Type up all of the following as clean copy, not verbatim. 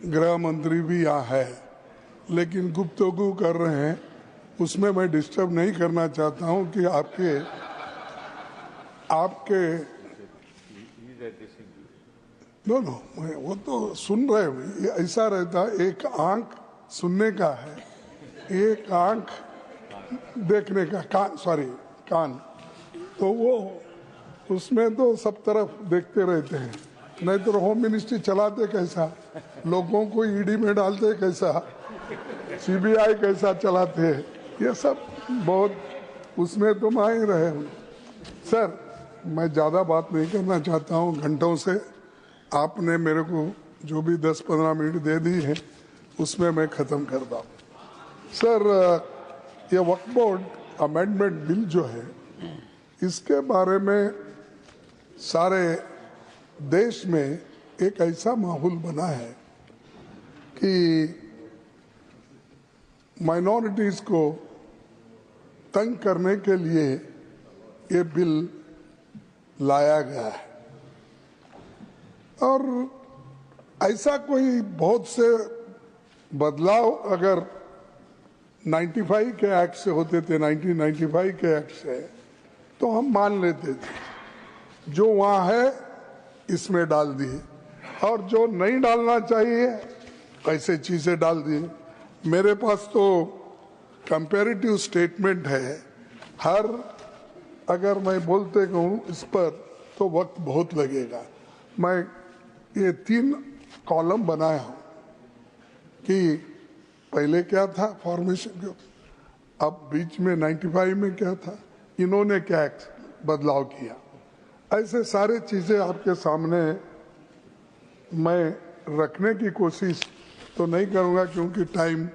गृह मंत्री भी यहाँ है, लेकिन गुफ्तगू कर रहे हैं, उसमें मैं डिस्टर्ब नहीं करना चाहता हूं कि आपके नो वो तो सुन रहे हो। ऐसा रहता, एक आंख सुनने का है, एक आंख देखने का, कान, तो वो उसमें तो सब तरफ देखते रहते हैं। नहीं तो होम मिनिस्ट्री चलाते कैसा, लोगों को ईडी में डालते कैसा, सीबीआई कैसा चलाते हैं, ये सब बहुत उसमें तो माहिर रहे हूँ। सर, मैं ज़्यादा बात नहीं करना चाहता हूँ, घंटों से आपने मेरे को जो भी 10-15 मिनट दे दी है उसमें मैं ख़त्म करता हूँ। सर, ये वक्फ बोर्ड अमेंडमेंट बिल जो है, इसके बारे में सारे देश में एक ऐसा माहौल बना है कि माइनॉरिटीज़ को तंग करने के लिए ये बिल लाया गया है। और ऐसा कोई बहुत से बदलाव अगर 95 के एक्ट से होते थे, 1995 के एक्ट से, तो हम मान लेते थे। जो वहाँ है इसमें डाल दिए, और जो नहीं डालना चाहिए ऐसे चीज़ें डाल दिए। मेरे पास तो कंपैरेटिव स्टेटमेंट है, हर अगर मैं बोलते कहूँ इस पर तो वक्त बहुत लगेगा। मैं ये 3 कॉलम बनाया हूँ कि पहले क्या था फॉर्मेशन, अब बीच में 95 में क्या था, इन्होंने क्या बदलाव किया, ऐसे सारे चीज़ें आपके सामने मैं रखने की कोशिश तो नहीं करूँगा, क्योंकि टाइम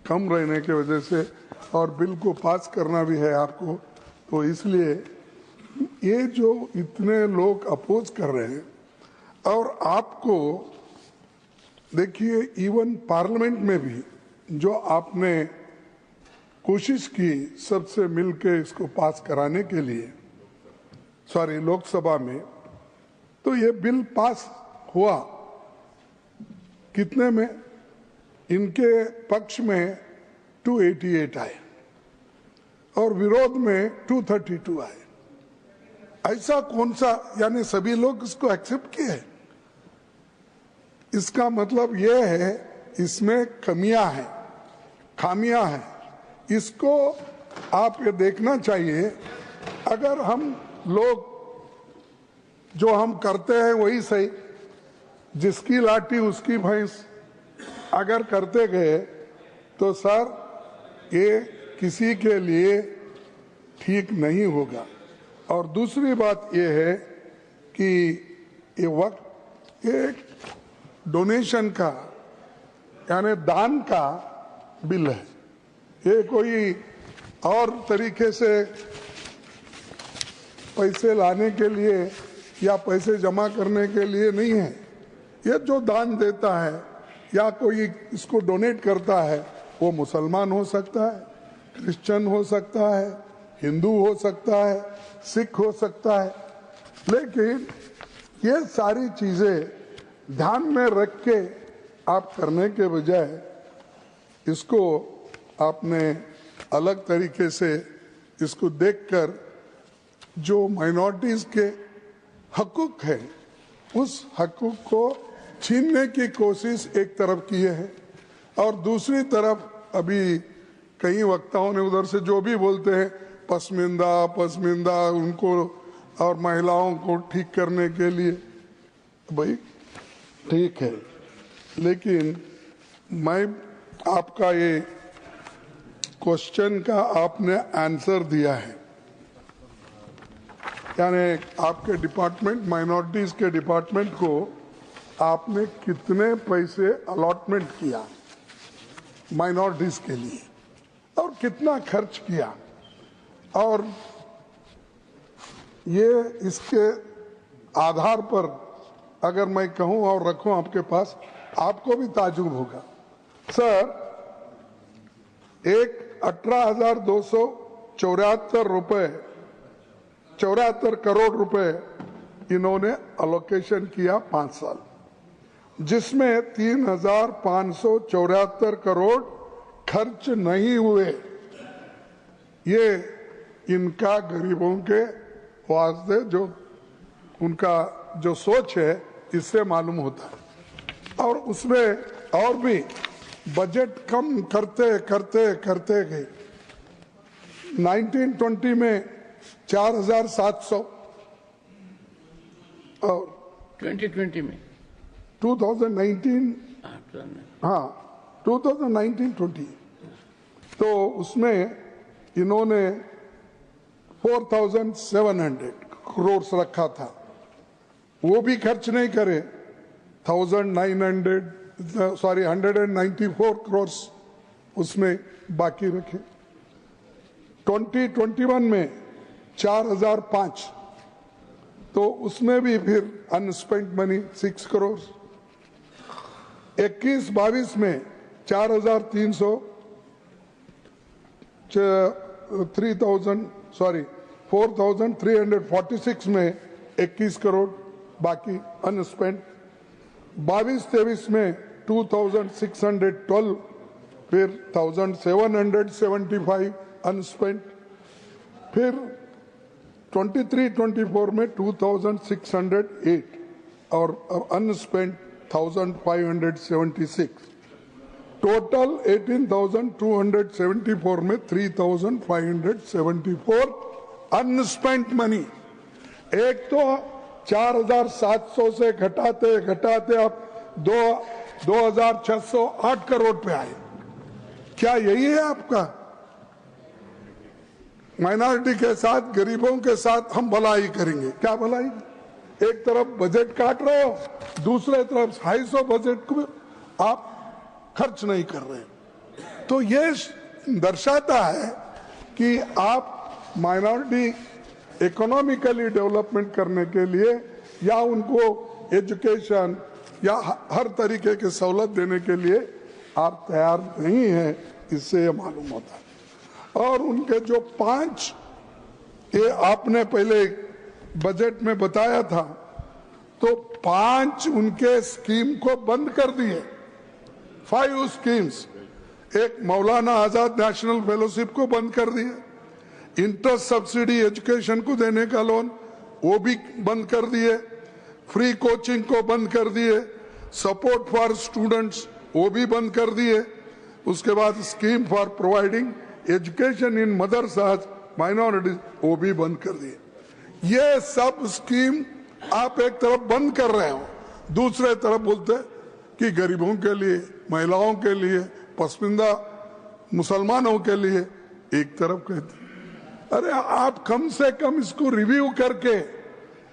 कम रहने की वजह से, और बिल को पास करना भी है आपको, तो इसलिए ये जो इतने लोग अपोज कर रहे हैं, और आपको देखिए इवन पार्लियामेंट में भी जो आपने कोशिश की सबसे मिलके इसको पास कराने के लिए, लोकसभा में, तो ये बिल पास हुआ कितने में, इनके पक्ष में 288 आए और विरोध में 232 आए। ऐसा कौन सा, यानी सभी लोग इसको एक्सेप्ट किए। इसका मतलब ये है इसमें कमियां हैं, खामियां हैं, इसको आप ये देखना चाहिए। अगर हम लोग जो हम करते हैं वही सही, जिसकी लाठी उसकी भैंस अगर करते गए तो सर ये किसी के लिए ठीक नहीं होगा। और दूसरी बात ये है कि ये वक्त एक डोनेशन का, यानी दान का बिल है, ये कोई और तरीके से पैसे लाने के लिए या पैसे जमा करने के लिए नहीं है। ये जो दान देता है या कोई इसको डोनेट करता है, वो मुसलमान हो सकता है, क्रिश्चियन हो सकता है, हिंदू हो सकता है, सिख हो सकता है, लेकिन ये सारी चीज़ें ध्यान में रख के आप करने के बजाय इसको आपने अलग तरीके से इसको देखकर जो माइनॉरिटीज़ के हकूक़ हैं उस हकूक़ को छीनने की कोशिश एक तरफ किए हैं, और दूसरी तरफ अभी कई वक्ताओं ने उधर से जो भी बोलते हैं पसमिंदा उनको और महिलाओं को ठीक करने के लिए, भाई ठीक है, लेकिन मैं आपका ये क्वेश्चन का आपने आंसर दिया है, यानी आपके डिपार्टमेंट, माइनॉरिटीज के डिपार्टमेंट को आपने कितने पैसे अलॉटमेंट किया माइनॉरिटीज के लिए और कितना खर्च किया, और ये इसके आधार पर अगर मैं कहूं और रखूं आपके पास, आपको भी ताजुब होगा। सर, एक 18,274 करोड़ रुपए इन्होंने अलोकेशन किया 5 साल, जिसमें 3,574 करोड़ खर्च नहीं हुए। ये इनका गरीबों के वास्ते जो उनका जो सोच है इससे मालूम होता है। और उसमें और भी बजट कम करते करते करते गए। 1920 में 4,700 और 2020 में 2019 हाँ 2019-20 तो उसमें इन्होंने 4,700 करोड़ रखा था, वो भी खर्च नहीं करे। 194 करोड़ उसमें बाकी रखे। 2021 में 4,005 तो उसमें भी फिर अनस्पेंट मनी 6 करोड़। 21-22 में 4,346 में 21 करोड़ बाकी अनस्पेंट। 22-23 में 2,612 फिर 1,775 अनस्पेंट। फिर 23-24 में 2,608 और अनस्पेंट 1,576। टोटल 18,274 में 3,574 अनस्पेंट मनी। एक तो 4,700 से घटाते घटाते अब 2,608 करोड़ पे आए। क्या यही है आपका? माइनॉरिटी के साथ, गरीबों के साथ हम भलाई करेंगे? क्या भलाई? एक तरफ बजट काट रहे हो, दूसरे तरफ 250 बजट को आप खर्च नहीं कर रहे। तो ये दर्शाता है कि आप माइनॉरिटी इकोनॉमिकली डेवलपमेंट करने के लिए या उनको एजुकेशन या हर तरीके की सहूलत देने के लिए आप तैयार नहीं हैं, इससे ये मालूम होता है। और उनके जो 5 ये आपने पहले बजट में बताया था, तो 5 उनके स्कीम को बंद कर दिए। 5 स्कीम्स। एक मौलाना आजाद नेशनल फेलोशिप को बंद कर दिया। इंटरेस्ट सब्सिडी एजुकेशन को देने का लोन वो भी बंद कर दिए। फ्री कोचिंग को बंद कर दिए। सपोर्ट फॉर स्टूडेंट्स वो भी बंद कर दिए। उसके बाद scheme for providing education in मदरसाज minorities वो भी बंद कर दिए। ये सब स्कीम आप एक तरफ बंद कर रहे हो, दूसरे तरफ बोलते कि गरीबों के लिए, महिलाओं के लिए, पसमानदा मुसलमानों के लिए एक तरफ कहते। अरे आप कम से कम इसको रिव्यू करके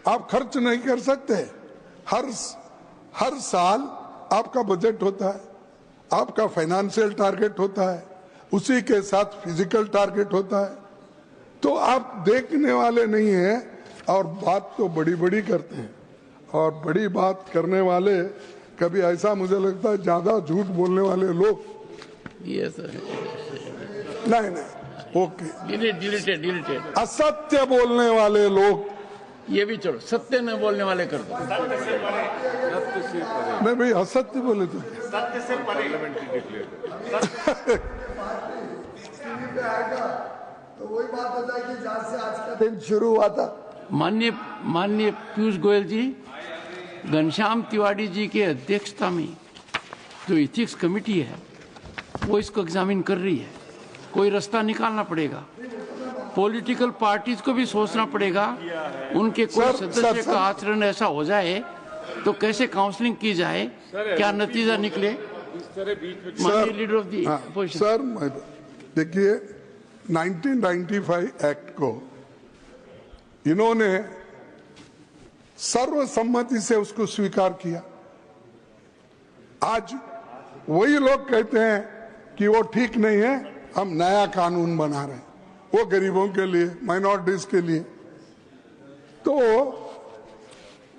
आप खर्च नहीं कर सकते? हर साल आपका बजट होता है, आपका फाइनेंशियल टारगेट होता है, उसी के साथ फिजिकल टारगेट होता है। तो आप देखने वाले नहीं हैं और बात तो बड़ी बड़ी करते हैं। और बड़ी बात करने वाले कभी ऐसा मुझे लगता है ज्यादा झूठ बोलने वाले लोग। नहीं ओके, डिलीटेड। असत्य बोलने वाले लोग, ये भी छोड़ो, सत्य न बोलने वाले कर दो। नहीं भाई, असत्य बोले तो सत्य से परे तो वही बात होता है कि जहाँ से आज का दिन शुरू हुआ था। माननीय पीयूष गोयल जी, घनश्याम तिवारी जी के अध्यक्षता में जो इथिक्स कमेटी है वो इसको एग्जामिन कर रही है। कोई रास्ता निकालना पड़ेगा। पॉलिटिकल पार्टीज को भी सोचना पड़ेगा। उनके कोई सदस्य का आचरण ऐसा हो जाए तो कैसे काउंसलिंग की जाए, क्या नतीजा निकले। माननीय leader of the opposition. Sir देखिए, 1995 एक्ट को इन्होंने सर्वसम्मति से उसको स्वीकार किया। आज वही लोग कहते हैं कि वो ठीक नहीं है, हम नया कानून बना रहे हैं वो गरीबों के लिए, माइनॉरिटीज के लिए। तो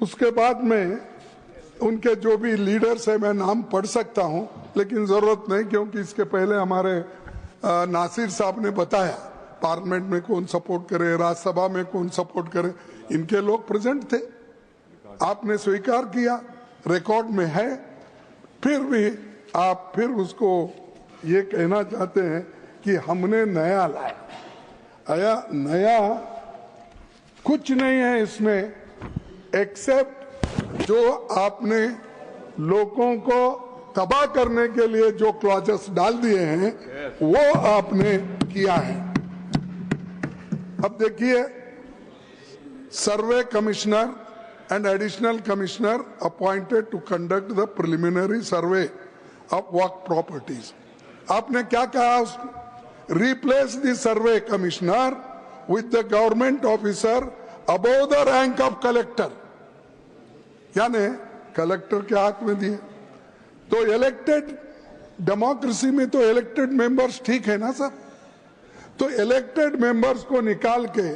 उसके बाद में उनके जो भी लीडर्स है, मैं नाम पढ़ सकता हूं, लेकिन जरूरत नहीं, क्योंकि इसके पहले हमारे नासिर साहब ने बताया पार्लियामेंट में कौन सपोर्ट करे, राज्यसभा में कौन सपोर्ट करे, इनके लोग प्रेजेंट थे। आपने स्वीकार किया, रिकॉर्ड में है, फिर भी आप फिर उसको ये कहना चाहते हैं कि हमने नया लाया। नया कुछ नहीं है इसमें एक्सेप्ट जो आपने लोगों को तबाह करने के लिए जो क्लॉजेस डाल दिए हैं वो आपने किया है। अब देखिए, सर्वे commissioner and additional commissioner appointed to conduct the preliminary survey of work properties. आपने क्या कहा? Replace the survey commissioner with the government officer above the rank of collector. यानी कलेक्टर के हाथ में दिए। तो इलेक्टेड डेमोक्रेसी में तो इलेक्टेड मेंबर्स ठीक है ना सब? तो इलेक्टेड मेंबर्स को निकाल के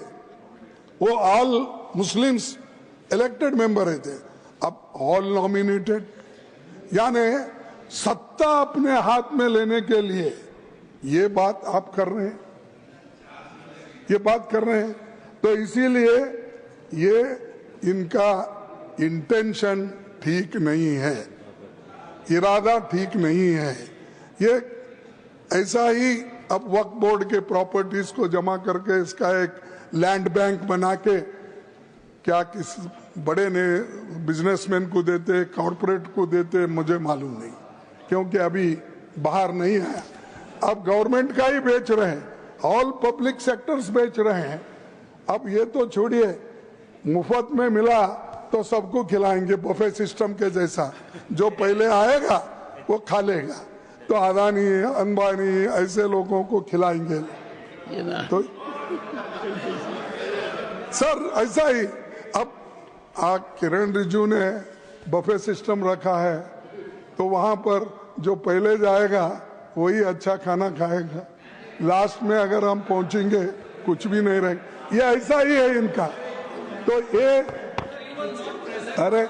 वो ऑल मुस्लिम्स इलेक्टेड मेंबर रहते, अब ऑल नॉमिनेटेड, यानी सत्ता अपने हाथ में लेने के लिए ये बात आप कर रहे हैं, ये बात कर रहे हैं। तो इसीलिए ये इनका इंटेंशन ठीक नहीं है, इरादा ठीक नहीं है। ये ऐसा ही अब वक्फ बोर्ड के प्रॉपर्टीज को जमा करके इसका एक लैंड बैंक बना के क्या किस बड़े ने बिजनेसमैन को देते, कॉर्पोरेट को देते, मुझे मालूम नहीं, क्योंकि अभी बाहर नहीं आया। अब गवर्नमेंट का ही बेच रहे हैं, ऑल पब्लिक सेक्टर्स बेच रहे हैं। अब ये तो छोड़िए, मुफ्त में मिला तो सबको खिलाएंगे बफे सिस्टम के जैसा, जो पहले आएगा वो खा लेगा। तो अदानी, अंबानी ऐसे लोगों को खिलाएंगे। तो सर ऐसा ही अब किरण रिजिजू ने बफे सिस्टम रखा है, तो वहां पर जो पहले जाएगा वही अच्छा खाना खाएगा। लास्ट में अगर हम पहुंचेंगे कुछ भी नहीं रहेगा। ये ऐसा ही है इनका। तो ये अरे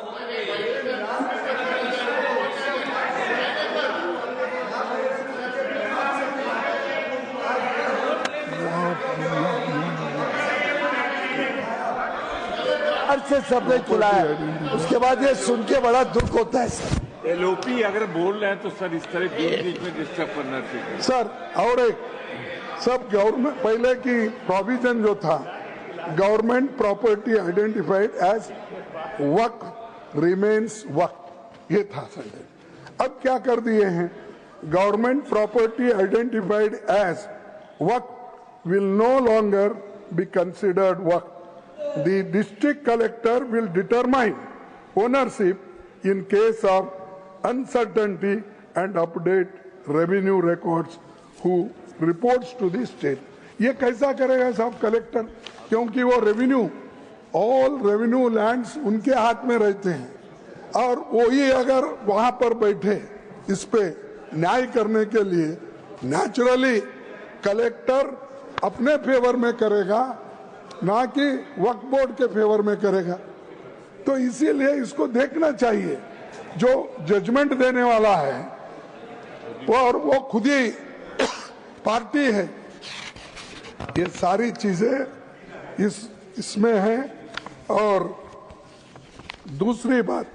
से सबने खिलाया, उसके बाद ये सुन के बड़ा दुख होता है सर। एलओपी अगर बोल रहे हैं तो सर इस तरह बीच में डिस्टर्ब करना चाहिए सर। और एक सब गवर्नमेंट पहले की प्रोविजन जो था, government property identified as waqf remains waqf, ये था सर। अब क्या कर दिए हैं, government property identified as waqf will no longer be considered waqf. The district collector will determine ownership in case of uncertainty and update revenue records who reports to the state. ये कैसा करेगा साहब कलेक्टर? क्योंकि वो रेवेन्यू, ऑल रेवेन्यू लैंड्स उनके हाथ में रहते हैं, और वही अगर वहां पर बैठे इस पे न्याय करने के लिए, नेचुरली कलेक्टर अपने फेवर में करेगा, ना कि वक्फ बोर्ड के फेवर में करेगा। तो इसीलिए इसको देखना चाहिए, जो जजमेंट देने वाला है और वो खुद ही पार्टी है। ये सारी चीजें इसमें है। और दूसरी बात,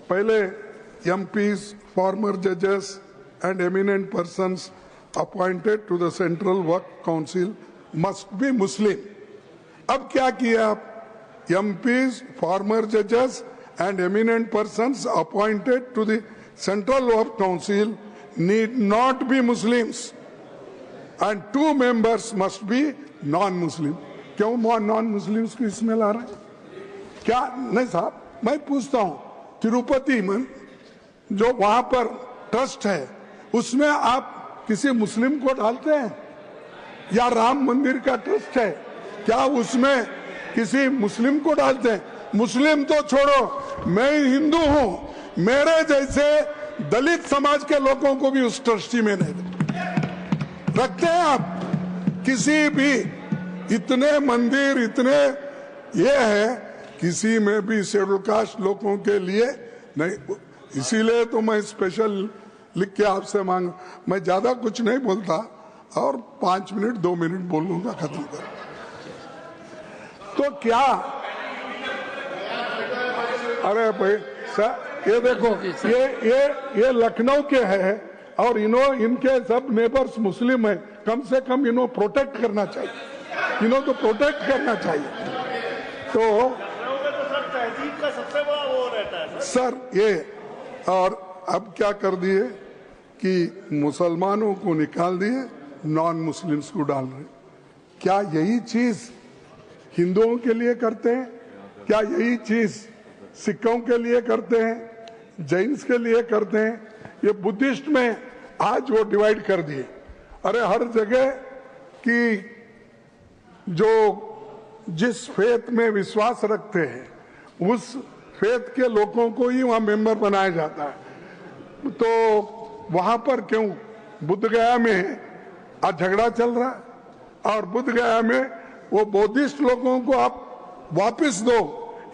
पहले एमपीज, फॉर्मर जजेस and eminent persons appointed to the central Waqf council must be Muslim. अब क्या किया आप, एमपीज, फॉर्मर जजेस and eminent persons appointed to the central Waqf council need not be Muslims and 2 members must be non Muslim. क्यों non Muslims को इसमें ला रहे हैं? क्या नहीं साहब, मैं पूछता हूं, तिरुपति में जो वहां पर ट्रस्ट है उसमें आप किसी मुस्लिम को डालते हैं? या राम मंदिर का ट्रस्ट है, क्या उसमें किसी मुस्लिम को डालते हैं? मुस्लिम तो छोड़ो, मैं हिंदू हूं, मेरे जैसे दलित समाज के लोगों को भी उस ट्रस्टी में नहीं रखते हैं आप। किसी भी इतने मंदिर, इतने ये है, किसी में भी शेड्यूल कास्ट लोगों के लिए नहीं। इसीलिए तो मैं स्पेशल लिख के आपसे मांग, मैं ज्यादा कुछ नहीं बोलता और 5 मिनट 2 मिनट बोलूंगा, खत्म कर। तो क्या, अरे भाई सर ये देखो, ये लखनऊ के हैं और इनके सब नेबर्स मुस्लिम है। कम से कम इन्हों प्रोटेक्ट करना चाहिए, इन्हों तो प्रोटेक्ट करना चाहिए। तो तहजीब का सबसे बड़ा वो रहता है सर ये, और अब क्या कर दिए कि मुसलमानों को निकाल दिए, नॉन मुस्लिम्स को डाल रहे। क्या यही चीज हिंदुओं के लिए करते हैं? क्या यही चीज सिखों के लिए करते हैं, जैन्स के लिए करते हैं? ये बुद्धिस्ट में आज वो डिवाइड कर दिए। अरे हर जगह की जो जिस फेथ में विश्वास रखते हैं उस फेथ के लोगों को ही वहां मेंबर बनाया जाता है। तो वहां पर क्यों बुद्ध गया में आज झगड़ा चल रहा है, और बुद्ध गया में वो बौद्धिस्ट लोगों को आप वापस दो,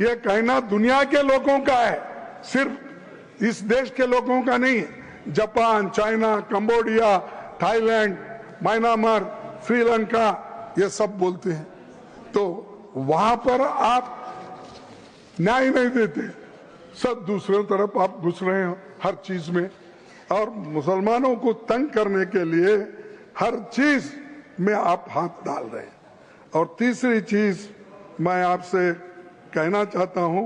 ये कहना दुनिया के लोगों का है, सिर्फ इस देश के लोगों का नहीं है। Japan, China, Cambodia, Thailand, Myanmar, Sri Lanka, ये सब बोलते हैं। तो वहां पर आप न्याय नहीं देते, सब दूसरे तरफ आप घुस रहे हो हर चीज में, और मुसलमानों को तंग करने के लिए हर चीज में आप हाथ डाल रहे हैं। और तीसरी चीज मैं आपसे कहना चाहता हूं,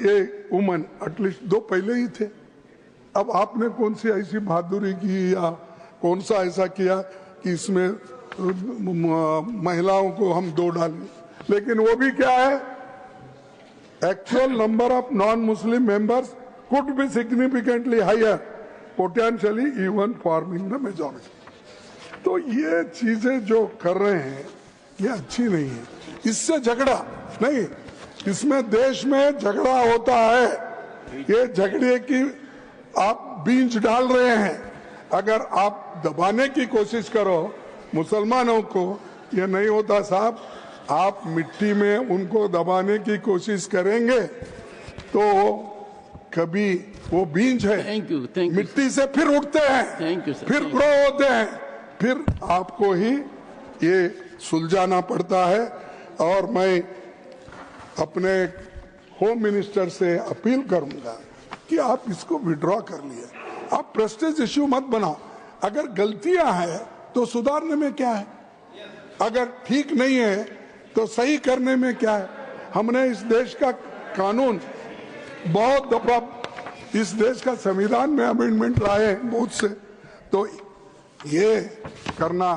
ये वुमन एटलीस्ट 2 पहले ही थे, अब आपने कौन सी ऐसी बहादुरी की या कौन सा ऐसा किया कि इसमें महिलाओं को हम 2 डालें? लेकिन वो भी क्या है, actual number of non Muslim members could be significantly higher, potentially even forming the majority. तो ये चीजें जो कर रहे हैं ये अच्छी नहीं है। इससे झगड़ा नहीं, इसमें देश में झगड़ा होता है, ये झगड़े की आप बीज डाल रहे हैं। अगर आप दबाने की कोशिश करो मुसलमानों को, ये नहीं होता साहब। आप मिट्टी में उनको दबाने की कोशिश करेंगे तो कभी वो बीज है, थैंक यू मिट्टी से फिर उठते हैं, थैंक यू सर, फिर ग्रो होते हैं, फिर आपको ही ये सुलझाना पड़ता है। और मैं अपने होम मिनिस्टर से अपील करूंगा कि आप इसको विड्रॉ कर लिए, आप प्रेस्टीज इश्यू मत बनाओ। अगर गलतियां हैं तो सुधारने में क्या है, अगर ठीक नहीं है तो सही करने में क्या है। हमने इस देश का कानून बहुत दफा, इस देश का संविधान में अमेंडमेंट लाए बहुत से, तो ये करना,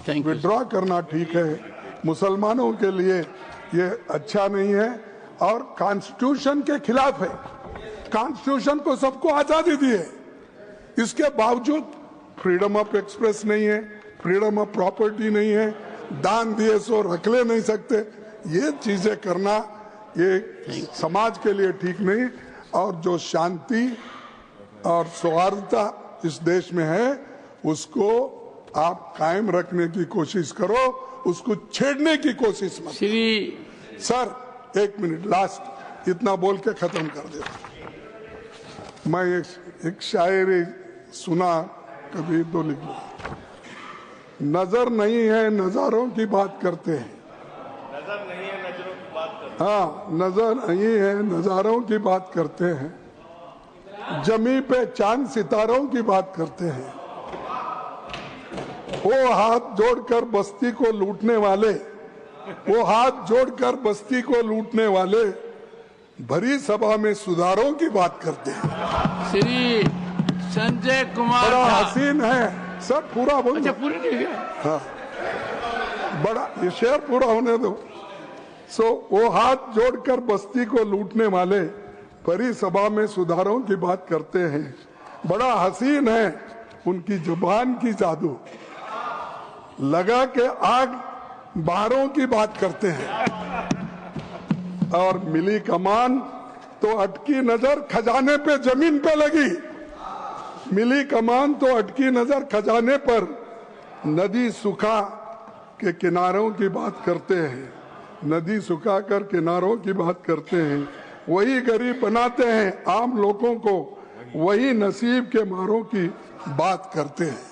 विड्रॉ करना ठीक है। मुसलमानों के लिए ये अच्छा नहीं है और कॉन्स्टिट्यूशन के खिलाफ है। कॉन्स्टिट्यूशन को सबको आजादी दी है, इसके बावजूद फ्रीडम ऑफ एक्सप्रेस नहीं है, फ्रीडम ऑफ प्रॉपर्टी नहीं है, दान दिए सो रख ले नहीं सकते। ये चीजें करना ये समाज के लिए ठीक नहीं। और जो शांति और सौहार्दता इस देश में है उसको आप कायम रखने की कोशिश करो, उसको छेड़ने की कोशिश मत। सर 1 मिनट लास्ट, इतना बोल के खत्म कर देता। मैं एक शायरी सुना, कभी तो लिख लो। नजर नहीं है नजारों की बात करते हैं, नजर नहीं है नजरों की बात करते हैं। हाँ, नजर नहीं है नजारों की बात करते हैं, जमी पे चांद सितारों की बात करते हैं। वो हाथ जोड़कर बस्ती को लूटने वाले, वो हाथ जोड़कर बस्ती को लूटने वाले भरी सभा में सुधारों की बात करते हैं। श्री संजय कुमार बड़ा झा। हसीन है सर, पूरा बोल। अच्छा पूरी नहीं गया। हाँ, बड़ा, ये शेर पूरा होने दो। वो हाथ जोड़कर बस्ती को लूटने वाले भरी सभा में सुधारों की बात करते हैं। बड़ा हसीन है उनकी जुबान की जादू, लगा के आग बाहरों की बात करते हैं। और मिली कमान तो अटकी नजर खजाने पे, जमीन पे लगी। मिली कमान तो अटकी नजर खजाने पर, नदी सुखा के किनारों की बात करते हैं। नदी सुखा कर किनारों की बात करते हैं। वही गरीब बनाते हैं आम लोगों को, वही नसीब के मारों की बात करते हैं।